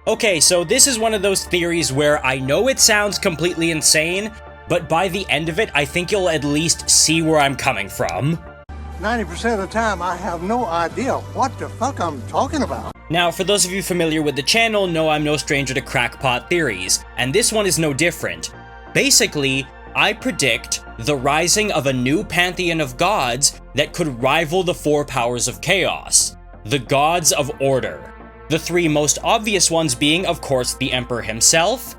Okay, so this is one of those theories where I know it sounds completely insane, but by the end of it, I think you'll at least see where I'm coming from. 90% of the time, I have no idea what the fuck I'm talking about. Now, for those of you familiar with the channel, know I'm no stranger to crackpot theories, and this one is no different. Basically, I predict the rising of a new pantheon of gods that could rival the four powers of chaos, the gods of order. The three most obvious ones being, of course, the Emperor himself,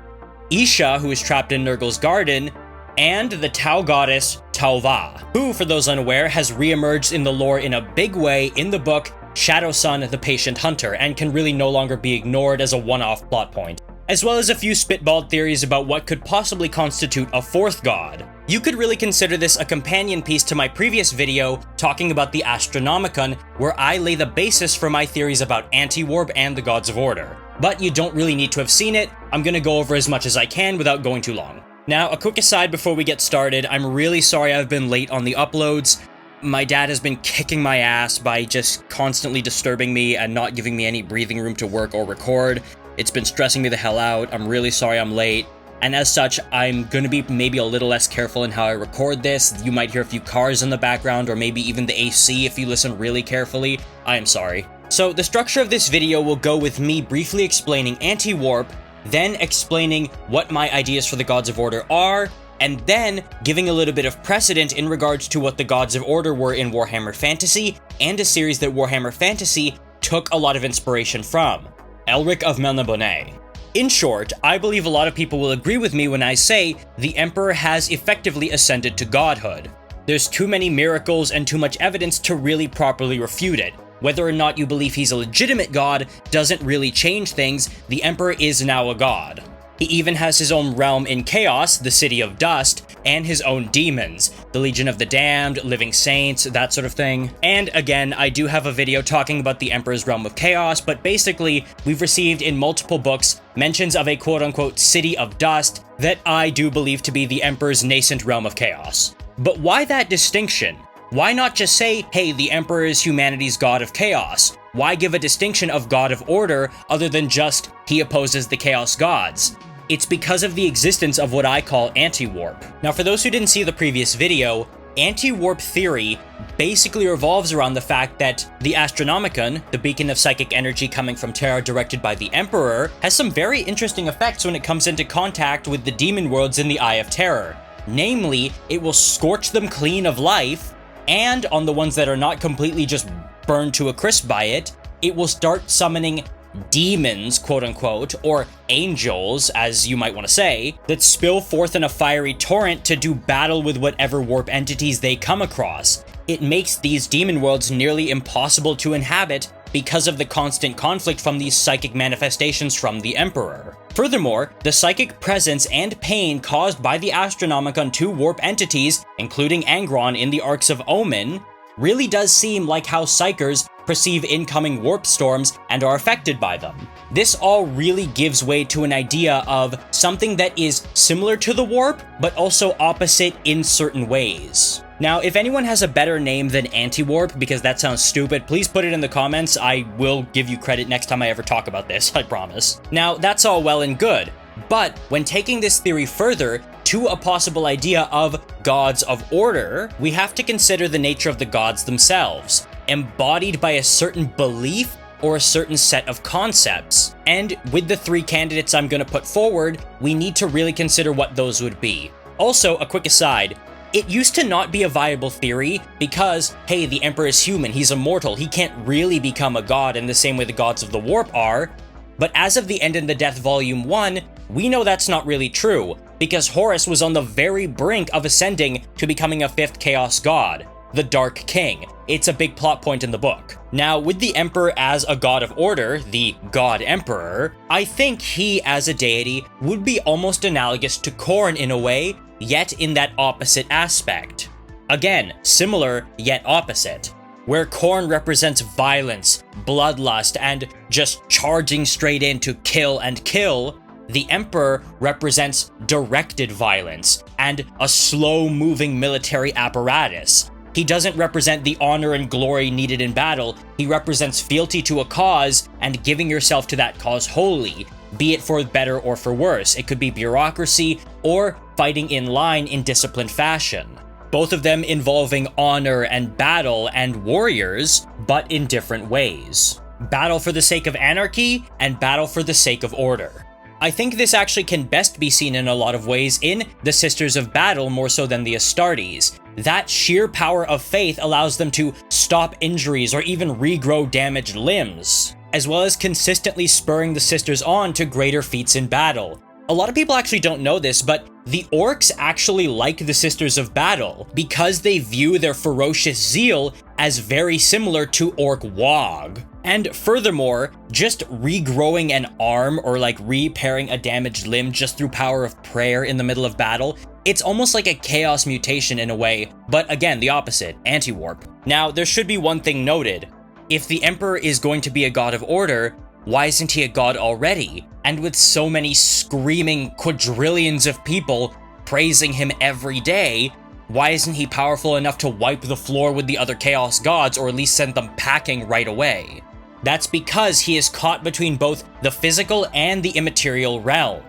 Isha, who is trapped in Nurgle's garden, and the Tau goddess Tauva, who, for those unaware, has re-emerged in the lore in a big way in the book Shadow Sun the Patient Hunter, and can really no longer be ignored as a one-off plot point, as well as a few spitballed theories about what could possibly constitute a fourth god. You could really consider this a companion piece to my previous video talking about the Astronomicon, where I lay the basis for my theories about Antiwarp and the Gods of Order. But you don't really need to have seen it. I'm gonna go over as much as I can without going too long. Now, a quick aside before we get started, I'm really sorry I've been late on the uploads. My dad has been kicking my ass by just constantly disturbing me and not giving me any breathing room to work or record. It's been stressing me the hell out. I'm really sorry I'm late. And as such, I'm gonna be maybe a little less careful in how I record this. You might hear a few cars in the background, or maybe even the AC if you listen really carefully. I am sorry. So the structure of this video will go with me briefly explaining Antiwarp, then explaining what my ideas for the Gods of Order are, and then giving a little bit of precedent in regards to what the Gods of Order were in Warhammer Fantasy, and a series that Warhammer Fantasy took a lot of inspiration from, Elric of Melniboné. In short, I believe a lot of people will agree with me when I say the Emperor has effectively ascended to godhood. There's too many miracles and too much evidence to really properly refute it. Whether or not you believe he's a legitimate god doesn't really change things. The Emperor is now a god. He even has his own realm in Chaos, the City of Dust, and his own demons, the Legion of the Damned, Living Saints, that sort of thing. And again, I do have a video talking about the Emperor's Realm of Chaos, but basically, we've received in multiple books mentions of a quote-unquote City of Dust that I do believe to be the Emperor's nascent Realm of Chaos. But why that distinction? Why not just say, hey, the Emperor is humanity's god of chaos? Why give a distinction of god of order other than just he opposes the chaos gods? It's because of the existence of what I call anti-warp. Now, for those who didn't see the previous video, anti-warp theory basically revolves around the fact that the Astronomicon, the beacon of psychic energy coming from Terra directed by the Emperor, has some very interesting effects when it comes into contact with the demon worlds in the Eye of Terror. Namely, it will scorch them clean of life, and on the ones that are not completely just burned to a crisp by it, it will start summoning demons, quote-unquote, or angels, as you might want to say, that spill forth in a fiery torrent to do battle with whatever warp entities they come across. It makes these demon worlds nearly impossible to inhabit because of the constant conflict from these psychic manifestations from the Emperor. Furthermore, the psychic presence and pain caused by the Astronomicon to warp entities, including Angron in the Arcs of Omen, really does seem like how Psykers perceive incoming warp storms and are affected by them. This all really gives way to an idea of something that is similar to the warp, but also opposite in certain ways. Now, if anyone has a better name than Antiwarp, because that sounds stupid, please put it in the comments. I will give you credit next time I ever talk about this, I promise. Now, that's all well and good, but when taking this theory further to a possible idea of gods of order, we have to consider the nature of the gods themselves, embodied by a certain belief or a certain set of concepts. And with the three candidates I'm going to put forward, we need to really consider what those would be. Also, a quick aside, it used to not be a viable theory because, hey, the Emperor is human, he's immortal, he can't really become a god in the same way the gods of the warp are. But as of the End in the Death Volume 1, we know that's not really true, because Horus was on the very brink of ascending to becoming a fifth Chaos god, the Dark King. It's a big plot point in the book. Now, with the Emperor as a god of order, the God Emperor, I think he, as a deity, would be almost analogous to Khorne in a way, yet in that opposite aspect. Again, similar, yet opposite. Where Khorne represents violence, bloodlust, and just charging straight in to kill and kill, the Emperor represents directed violence and a slow-moving military apparatus. He doesn't represent the honor and glory needed in battle. He represents fealty to a cause and giving yourself to that cause wholly, be it for better or for worse. It could be bureaucracy or fighting in line in disciplined fashion. Both of them involving honor and battle and warriors, but in different ways. Battle for the sake of anarchy and battle for the sake of order. I think this actually can best be seen in a lot of ways in the Sisters of Battle more so than the Astartes. That sheer power of faith allows them to stop injuries or even regrow damaged limbs, as well as consistently spurring the Sisters on to greater feats in battle. A lot of people actually don't know this, but the orcs actually like the Sisters of Battle because they view their ferocious zeal as very similar to Orc Wog. And furthermore, just regrowing an arm or like repairing a damaged limb just through power of prayer in the middle of battle, it's almost like a chaos mutation in a way, but again, the opposite, Antiwarp. Now, there should be one thing noted. If the Emperor is going to be a god of order, why isn't he a god already? And with so many screaming quadrillions of people praising him every day, why isn't he powerful enough to wipe the floor with the other Chaos gods or at least send them packing right away? That's because he is caught between both the physical and the immaterial realm.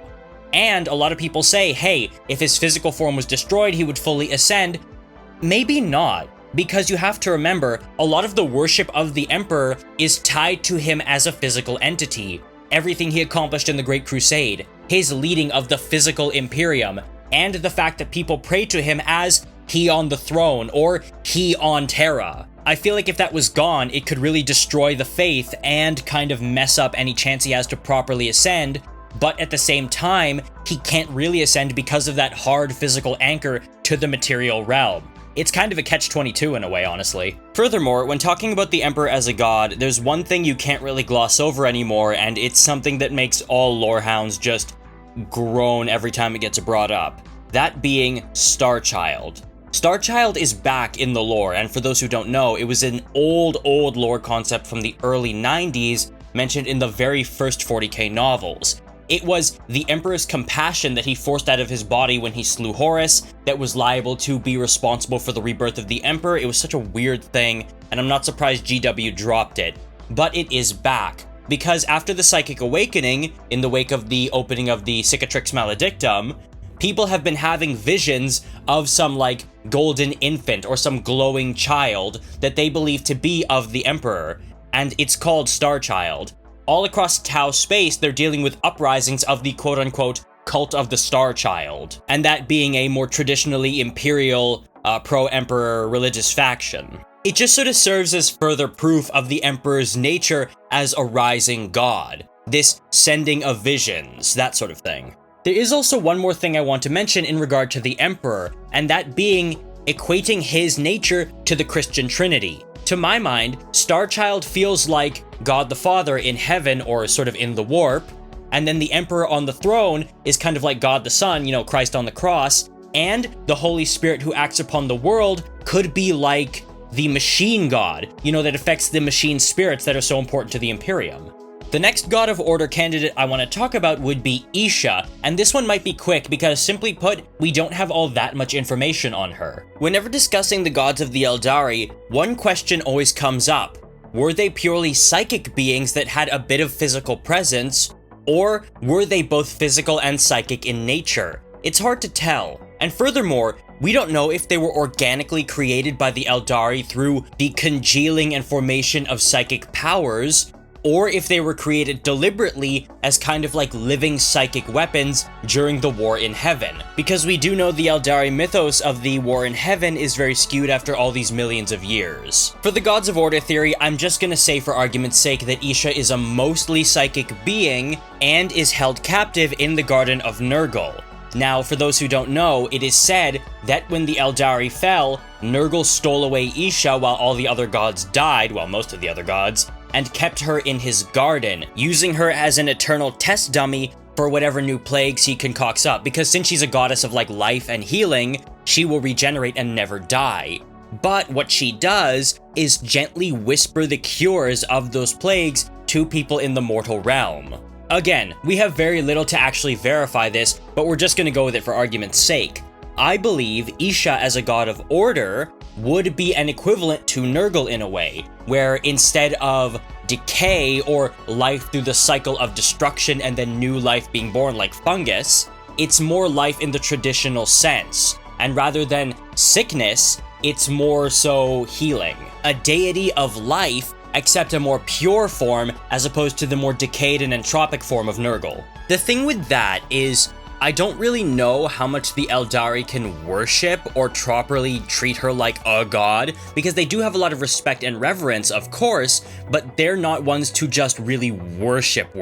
And a lot of people say, hey, if his physical form was destroyed, he would fully ascend. Maybe not. Because you have to remember, a lot of the worship of the Emperor is tied to him as a physical entity. Everything he accomplished in the Great Crusade, his leading of the physical Imperium, and the fact that people pray to him as he on the throne or he on Terra. I feel like if that was gone, it could really destroy the faith and kind of mess up any chance he has to properly ascend, but at the same time, he can't really ascend because of that hard physical anchor to the material realm. It's kind of a catch-22 in a way, honestly. Furthermore, when talking about the Emperor as a god, there's one thing you can't really gloss over anymore, and it's something that makes all lorehounds just groan every time it gets brought up. That being Starchild. Starchild is back in the lore, and for those who don't know, it was an old lore concept from the early 90s, mentioned in the very first 40K novels. It was the Emperor's compassion that he forced out of his body when he slew Horus that was liable to be responsible for the rebirth of the Emperor. It was such a weird thing, and I'm not surprised GW dropped it. But it is back, because after the Psychic Awakening, in the wake of the opening of the Cicatrix Maledictum, people have been having visions of some, like, golden infant or some glowing child that they believe to be of the Emperor, and it's called Starchild. All across Tau space, they're dealing with uprisings of the quote-unquote cult of the Star Child, and that being a more traditionally imperial, pro-emperor religious faction. It just sort of serves as further proof of the Emperor's nature as a rising god, this sending of visions, that sort of thing. There is also one more thing I want to mention in regard to the Emperor, and that being equating his nature to the Christian Trinity. To my mind, Starchild feels like God the Father in heaven or sort of in the warp, and then the Emperor on the throne is kind of like God the Son, you know, Christ on the cross, and the Holy Spirit who acts upon the world could be like the machine god, you know, that affects the machine spirits that are so important to the Imperium. The next God of Order candidate I want to talk about would be Isha, and this one might be quick because, simply put, we don't have all that much information on her. Whenever discussing the gods of the Eldari, one question always comes up. Were they purely psychic beings that had a bit of physical presence, or were they both physical and psychic in nature? It's hard to tell. And furthermore, we don't know if they were organically created by the Eldari through the congealing and formation of psychic powers, or if they were created deliberately as kind of like living psychic weapons during the War in Heaven. Because we do know the Eldari mythos of the War in Heaven is very skewed after all these millions of years. For the Gods of Order theory, I'm just gonna say for argument's sake that Isha is a mostly psychic being and is held captive in the Garden of Nurgle. Now, for those who don't know, it is said that when the Eldari fell, Nurgle stole away Isha while all the other gods died, well, most of the other gods, and kept her in his garden, using her as an eternal test dummy for whatever new plagues he concocts up, because since she's a goddess of like life and healing, she will regenerate and never die. But what she does is gently whisper the cures of those plagues to people in the mortal realm. Again, we have very little to actually verify this, but we're just gonna go with it for argument's sake. I believe Isha as a god of order would be an equivalent to Nurgle in a way, where instead of decay or life through the cycle of destruction and then new life being born like fungus, it's more life in the traditional sense. And rather than sickness, it's more so healing. A deity of life, except a more pure form as opposed to the more decayed and entropic form of Nurgle. The thing with that is, I don't really know how much the Eldari can worship or properly treat her like a god, because they do have a lot of respect and reverence, of course, but they're not ones to just really worship.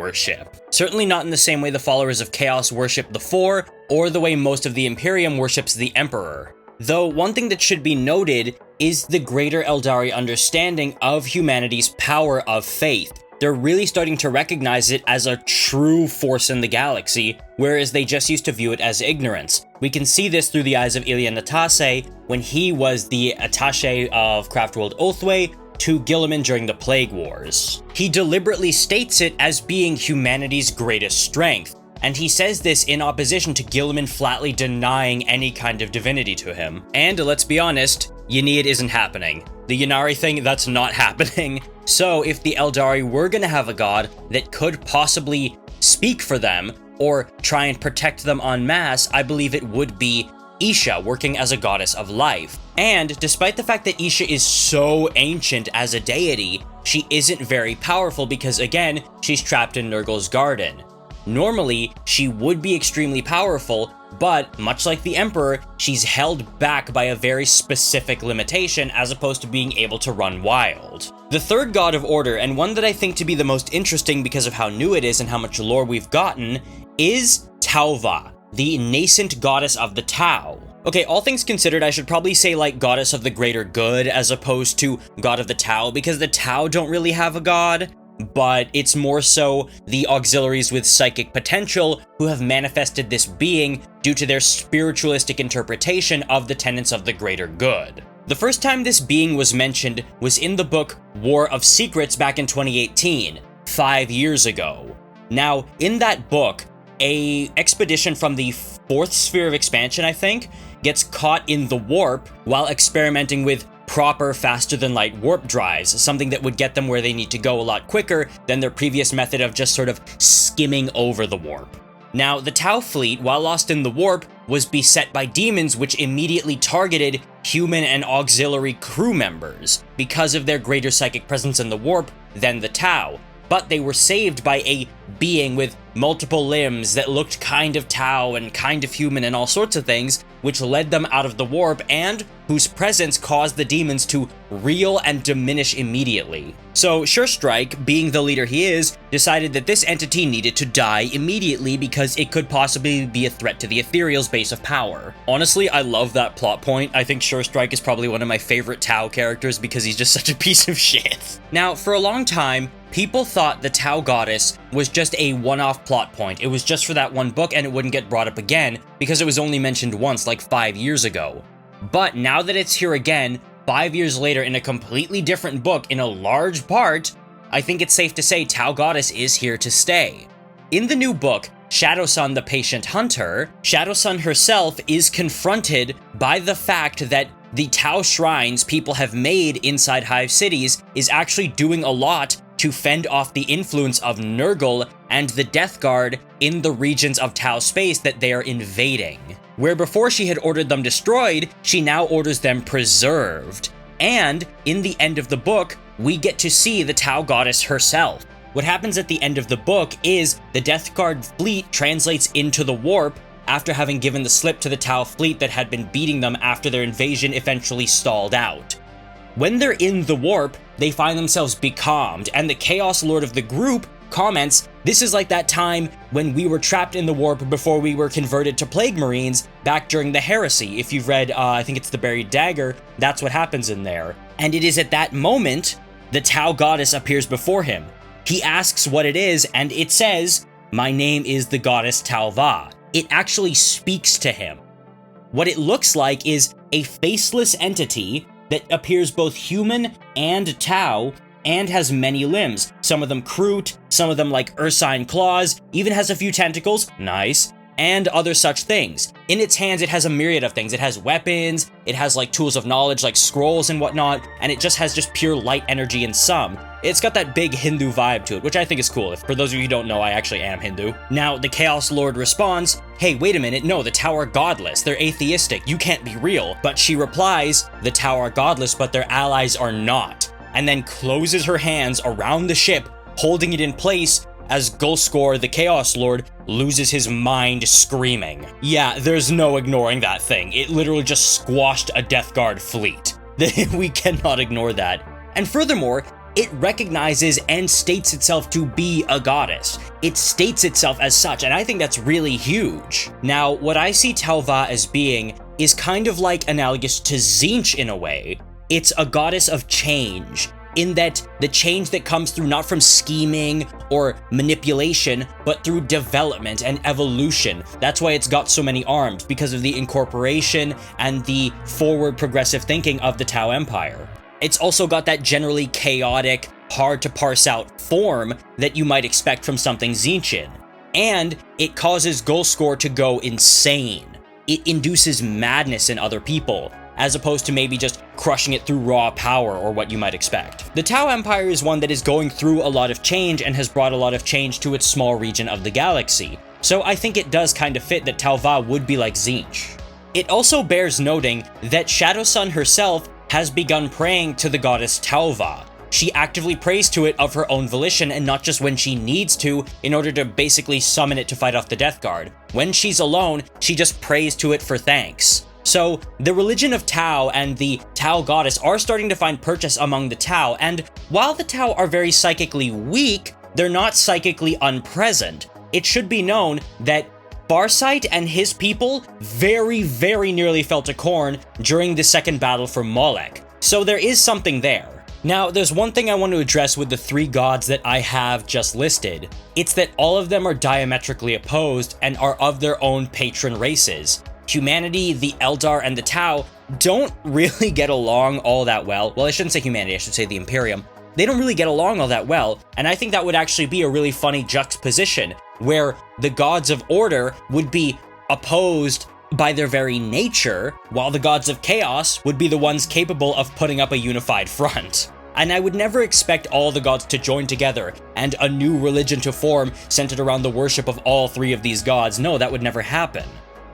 Certainly not in the same way the followers of Chaos worship the Four, or the way most of the Imperium worships the Emperor. Though one thing that should be noted is the greater Eldari understanding of humanity's power of faith. They're really starting to recognize it as a true force in the galaxy, whereas they just used to view it as ignorance. We can see this through the eyes of Ilya Natase when he was the attaché of Craftworld Oathway to Guilliman during the Plague Wars. He deliberately states it as being humanity's greatest strength, and he says this in opposition to Guilliman flatly denying any kind of divinity to him. And let's be honest, Yennead isn't happening. The Ynnari thing, that's not happening. So if the Eldari were gonna have a god that could possibly speak for them, or try and protect them en masse, I believe it would be Isha, working as a goddess of life. And despite the fact that Isha is so ancient as a deity, she isn't very powerful because, again, she's trapped in Nurgle's garden. Normally, she would be extremely powerful, but much like the Emperor, she's held back by a very specific limitation as opposed to being able to run wild. The third god of order, and one that I think to be the most interesting because of how new it is and how much lore we've gotten, is Tauva, the nascent goddess of the Tau. Okay, all things considered, I should probably say like goddess of the greater good as opposed to god of the Tau, because the Tau don't really have a god, but it's more so the auxiliaries with psychic potential who have manifested this being due to their spiritualistic interpretation of the tenets of the greater good. The first time this being was mentioned was in the book War of Secrets back in 2018, 5 years ago. Now, in that book, a expedition from the 4th Sphere of Expansion, I think, gets caught in the warp while experimenting with proper faster-than-light warp drives, something that would get them where they need to go a lot quicker than their previous method of just sort of skimming over the warp. Now, the Tau fleet, while lost in the warp, was beset by demons which immediately targeted human and auxiliary crew members because of their greater psychic presence in the warp than the Tau. But they were saved by a being with multiple limbs that looked kind of Tau and kind of human and all sorts of things, which led them out of the warp and whose presence caused the demons to reel and diminish immediately. So Surestrike, being the leader he is, decided that this entity needed to die immediately because it could possibly be a threat to the Ethereal's base of power. Honestly, I love that plot point. I think Surestrike is probably one of my favorite Tau characters because he's just such a piece of shit. Now, for a long time, people thought the Tau goddess was just a one-off plot point. It was just for that one book and it wouldn't get brought up again because it was only mentioned once, like 5 years ago. But now that it's here again, 5 years later in a completely different book in a large part, I think it's safe to say Tau Goddess is here to stay. In the new book, Shadowsun the Patient Hunter, Shadowsun herself is confronted by the fact that the Tau shrines people have made inside Hive cities is actually doing a lot to fend off the influence of Nurgle and the Death Guard in the regions of Tau space that they are invading. Where before she had ordered them destroyed, she now orders them preserved. And in the end of the book, we get to see the Tau Goddess herself. What happens at the end of the book is the Death Guard fleet translates into the warp after having given the slip to the Tau fleet that had been beating them after their invasion eventually stalled out. When they're in the warp, they find themselves becalmed, and the Chaos Lord of the group comments, "This is like that time when we were trapped in the warp before we were converted to Plague Marines back during the Heresy." If you've read, I think it's The Buried Dagger, that's what happens in there. And it is at that moment the Tau Goddess appears before him. He asks what it is, and it says, "My name is the Goddess Tauva." It actually speaks to him. What it looks like is a faceless entity that appears both human and Tau, and has many limbs. Some of them Kroot, some of them like ursine claws, even has a few tentacles, nice, and other such things. In its hands, it has a myriad of things. It has weapons, it has like tools of knowledge like scrolls and whatnot, and it just has just pure light energy in some. It's got that big Hindu vibe to it, which I think is cool. For those of you who don't know, I actually am Hindu. Now, the Chaos Lord responds, "Hey, wait a minute, no, the Tau are godless. They're atheistic. You can't be real." But she replies, "The Tau are godless, but their allies are not." And then closes her hands around the ship, holding it in place, as Gulskor, the Chaos Lord, loses his mind screaming. Yeah, there's no ignoring that thing. It literally just squashed a Death Guard fleet. We cannot ignore that. And furthermore, it recognizes and states itself to be a goddess. It states itself as such, and I think that's really huge. Now, what I see Tau-Va as being is kind of like analogous to Tzeentch in a way. It's a goddess of change, in that the change that comes through not from scheming or manipulation, but through development and evolution. That's why it's got so many arms, because of the incorporation and the forward progressive thinking of the Tau Empire. It's also got that generally chaotic, hard to parse out form that you might expect from something Tzeentchian. And it causes Gulskor to go insane. It induces madness in other people, as opposed to maybe just crushing it through raw power or what you might expect. The Tau Empire is one that is going through a lot of change and has brought a lot of change to its small region of the galaxy. So I think it does kind of fit that Tau-Va would be like Tzeentch. It also bears noting that Shadowsun herself has begun praying to the goddess Tau-Va. She actively prays to it of her own volition and not just when she needs to in order to basically summon it to fight off the Death Guard. When she's alone, she just prays to it for thanks. So, the religion of Tau and the Tau goddess are starting to find purchase among the Tau, and while the Tau are very psychically weak, they're not psychically unpresent. It should be known that Farsight and his people very, very nearly fell to Khorne during the second battle for Molech, so there is something there. Now, there's one thing I want to address with the three gods that I have just listed. It's that all of them are diametrically opposed and are of their own patron races. Humanity, the Eldar, and the Tau don't really get along all that well. Well, I shouldn't say humanity, I should say the Imperium. They don't really get along all that well, and I think that would actually be a really funny juxtaposition, where the gods of order would be opposed by their very nature, while the gods of chaos would be the ones capable of putting up a unified front. And I would never expect all the gods to join together and a new religion to form centered around the worship of all three of these gods. No, that would never happen.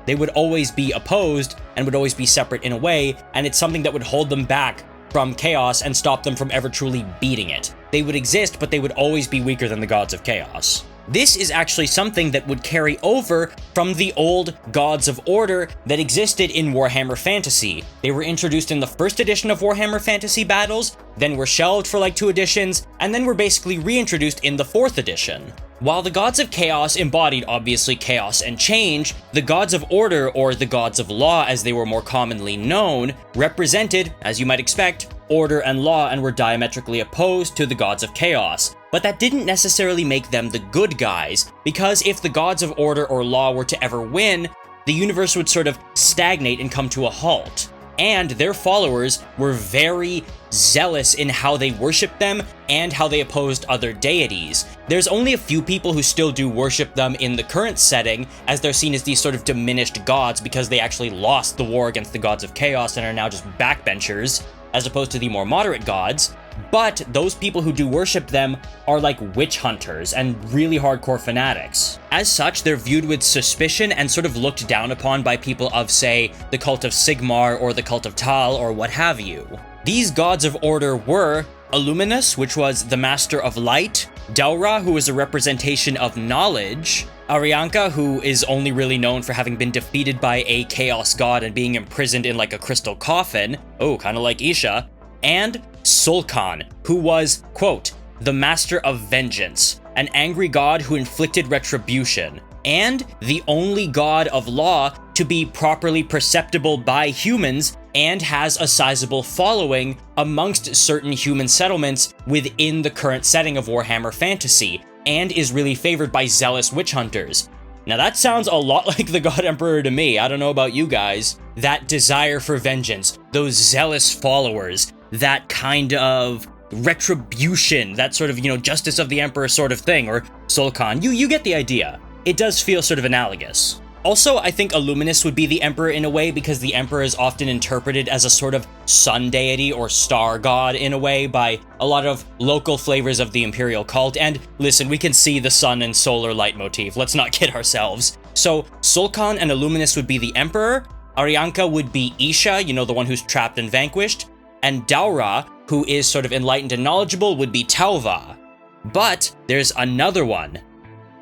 They would always be opposed and would always be separate in a way, and it's something that would hold them back from chaos and stop them from ever truly beating it. They would exist, but they would always be weaker than the gods of chaos. This is actually something that would carry over from the old gods of order that existed in Warhammer Fantasy. They were introduced in the first edition of Warhammer Fantasy Battles, then were shelved for like 2 editions, and then were basically reintroduced in the 4th edition. While the gods of chaos embodied obviously chaos and change, the gods of order, or the gods of law as they were more commonly known, represented, as you might expect, order and law and were diametrically opposed to the gods of chaos. But that didn't necessarily make them the good guys, because if the gods of order or law were to ever win, the universe would sort of stagnate and come to a halt. And their followers were very zealous in how they worshiped them and how they opposed other deities. There's only a few people who still do worship them in the current setting, as they're seen as these sort of diminished gods because they actually lost the war against the gods of chaos and are now just backbenchers, as opposed to the more moderate gods. But those people who do worship them are like witch hunters and really hardcore fanatics. As such, they're viewed with suspicion and sort of looked down upon by people of, say, the cult of Sigmar or the cult of Tal or what have you. These gods of order were Illuminus, which was the master of light, Daura, who is a representation of knowledge, Arianka, who is only really known for having been defeated by a chaos god and being imprisoned in like a crystal coffin, oh, kind of like Isha, and Sulkan, who was, quote, the master of vengeance, an angry god who inflicted retribution, and the only god of law to be properly perceptible by humans and has a sizable following amongst certain human settlements within the current setting of Warhammer Fantasy, and is really favored by zealous witch hunters. Now that sounds a lot like the God Emperor to me. I don't know about you guys. That desire for vengeance, those zealous followers, that kind of retribution, that sort of, justice of the Emperor sort of thing, or Sulkan. You get the idea. It does feel sort of analogous. Also, I think Illuminus would be the Emperor in a way, because the Emperor is often interpreted as a sort of sun deity or star god in a way by a lot of local flavors of the Imperial cult. And listen, we can see the sun and solar light motif, let's not kid ourselves. So Sulkan and Illuminus would be the Emperor, Arianka would be Isha, you know, the one who's trapped and vanquished, and Daura, who is sort of enlightened and knowledgeable, would be Tauva. But there's another one,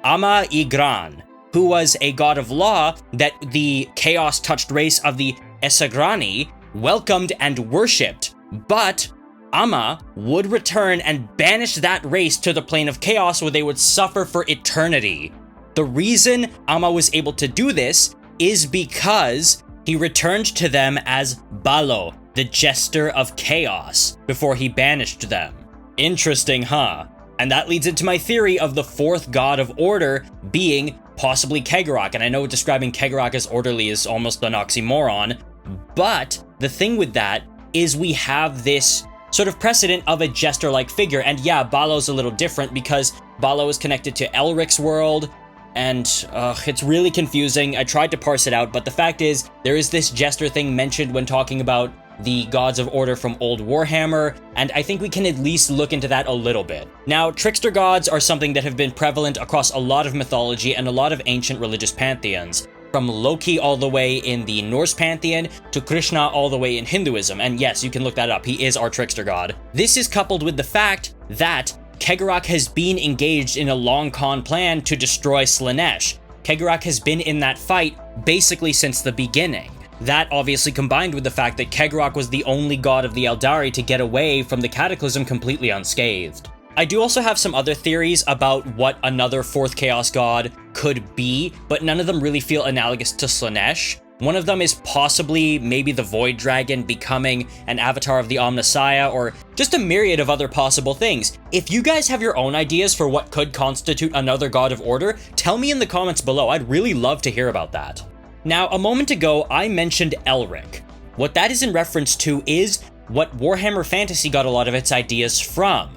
Ama Igran, who was a god of law that the chaos-touched race of the Esagrani welcomed and worshipped. But Ama would return and banish that race to the plane of chaos where they would suffer for eternity. The reason Ama was able to do this is because he returned to them as Balo, the Jester of Chaos, before he banished them. Interesting, huh? And that leads into my theory of the fourth god of order being possibly Cegorach. And I know describing Cegorach as orderly is almost an oxymoron, but the thing with that is we have this sort of precedent of a jester-like figure. And yeah, Balo's a little different because Balo is connected to Elric's world, and it's really confusing. I tried to parse it out, but the fact is, there is this jester thing mentioned when talking about the gods of order from old Warhammer, and I think we can at least look into that a little bit. Now, trickster gods are something that have been prevalent across a lot of mythology and a lot of ancient religious pantheons, from Loki all the way in the Norse pantheon to Krishna all the way in Hinduism, and yes, you can look that up, he is our trickster god. This is coupled with the fact that Cegorach has been engaged in a long con plan to destroy Slaanesh. Cegorach has been in that fight basically since the beginning. That obviously combined with the fact that Cegorach was the only god of the Eldari to get away from the Cataclysm completely unscathed. I do also have some other theories about what another fourth Chaos god could be, but none of them really feel analogous to Slaanesh. One of them is possibly maybe the Void Dragon becoming an avatar of the Omnissiah, or just a myriad of other possible things. If you guys have your own ideas for what could constitute another god of order, tell me in the comments below. I'd really love to hear about that. Now, a moment ago, I mentioned Elric. What that is in reference to is what Warhammer Fantasy got a lot of its ideas from.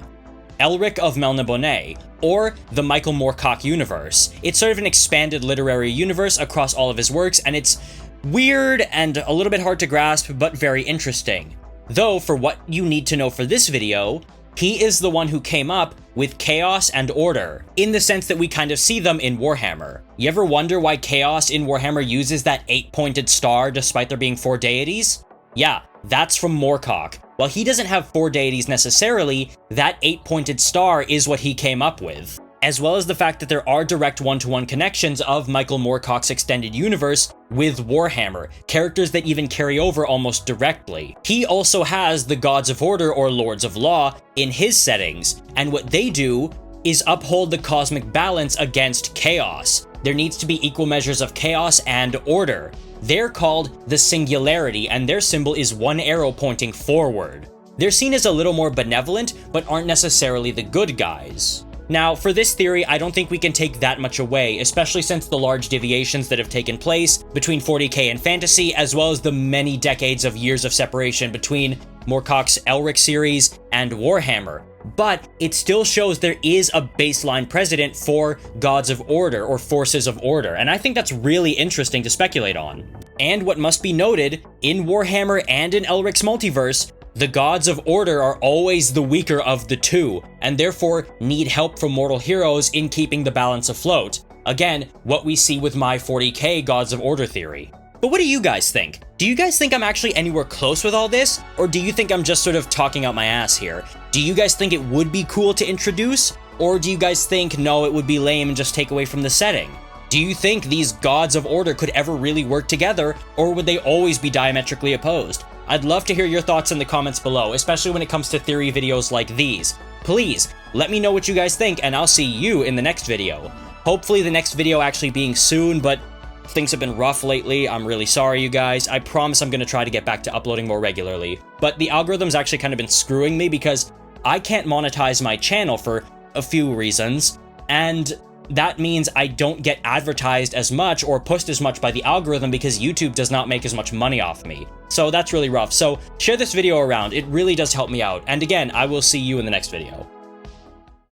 Elric of Melniboné, or the Michael Moorcock universe. It's sort of an expanded literary universe across all of his works, and it's weird and a little bit hard to grasp, but very interesting. Though, for what you need to know for this video, he is the one who came up with chaos and order, in the sense that we kind of see them in Warhammer. You ever wonder why chaos in Warhammer uses that 8-pointed star despite there being 4 deities? Yeah, that's from Moorcock. While he doesn't have 4 deities necessarily, that 8-pointed star is what he came up with. As well as the fact that there are direct one-to-one connections of Michael Moorcock's extended universe with Warhammer, characters that even carry over almost directly. He also has the Gods of Order or Lords of Law in his settings, and what they do is uphold the cosmic balance against chaos. There needs to be equal measures of chaos and order. They're called the Singularity, and their symbol is one arrow pointing forward. They're seen as a little more benevolent, but aren't necessarily the good guys. Now, for this theory, I don't think we can take that much away, especially since the large deviations that have taken place between 40K and Fantasy, as well as the many decades of years of separation between Moorcock's Elric series and Warhammer. But it still shows there is a baseline precedent for Gods of Order or Forces of Order, and I think that's really interesting to speculate on. And what must be noted, in Warhammer and in Elric's multiverse, the Gods of Order are always the weaker of the two, and therefore need help from mortal heroes in keeping the balance afloat. Again, what we see with my 40K Gods of Order theory. But what do you guys think? Do you guys think I'm actually anywhere close with all this? Or do you think I'm just sort of talking out my ass here? Do you guys think it would be cool to introduce? Or do you guys think, no, it would be lame and just take away from the setting? Do you think these Gods of Order could ever really work together, or would they always be diametrically opposed? I'd love to hear your thoughts in the comments below, especially when it comes to theory videos like these. Please, let me know what you guys think, and I'll see you in the next video. Hopefully the next video actually being soon, but things have been rough lately. I'm really sorry, you guys. I promise I'm going to try to get back to uploading more regularly. But the algorithm's actually kind of been screwing me because I can't monetize my channel for a few reasons, and that means I don't get advertised as much or pushed as much by the algorithm because YouTube does not make as much money off me. So that's really rough. So share this video around. It really does help me out. And again, I will see you in the next video.